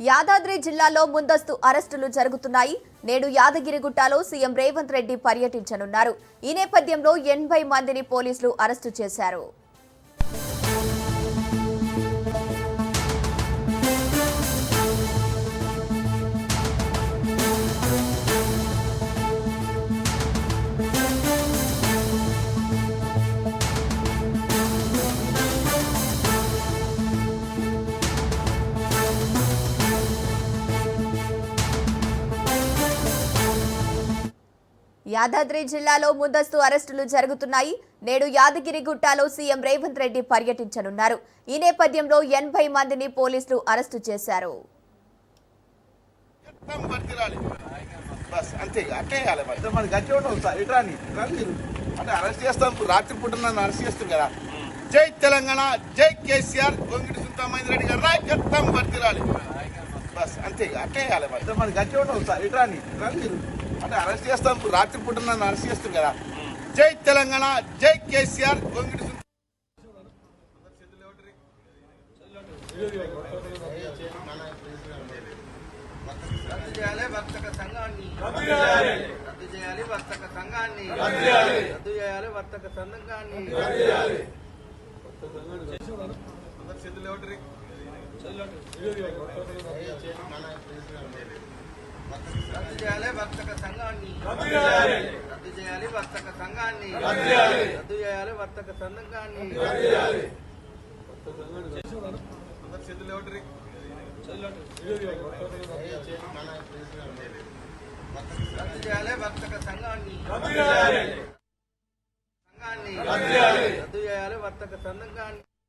యాదాద్రి జిల్లాలో ముందస్తు అరెస్టులు జరుగుతున్నాయి. నేడు యాదగిరిగుట్టలో సీఎం రేవంత్ రెడ్డి పర్యటించనున్నారు. ఈ నేపథ్యంలో 80 మందిని పోలీసులు అరెస్టు చేశారు. యాదాద్రి జిల్లాలో ముందస్తు అరెస్టులు జరుగుతున్నాయి. నేడు యాదగిరిగుట్టలో సీఎం రేవంత్ రెడ్డి పర్యటించనున్నారు. ఈ నేపథ్యంలో 80 మందిని పోలీసులు అరెస్టు చేశారు. జై తెలంగాణ, జై కేసీఆర్, గొంగిడి సుంతా మహేందర్ గారు నాయకత్వం వర్తిరాలి. బస్ అంతే అట్టే వేయాలి. మరి గట్టి ఉండవు సార్ ఇట్రాని మీరు అంటే అరెస్ట్ చేస్తాం. రాత్రి పూట నన్ను అరెస్ట్ చేస్తాం కదా. జై తెలంగాణ, జై కేసీఆర్, గొంగిడి రద్దు చేయాలి వర్తక సంఘాన్ని, రద్దు చేయాలి వర్తక సంఘాన్ని, రద్దు చేయాలి వర్తక సంఘాన్ని, చేతులు ఎవరి రద్దు చేయాలి వర్తక సంఘాన్ని, రద్దు చేయాలి వర్తక సంఘాన్ని, రద్దు చేయాలి వర్తక సంఘాన్ని, చేతులు ఎవరి రద్దు చేయాలి వర్తక సంఘాన్ని, రద్దు చేయాలి వర్తక సంఘాన్ని.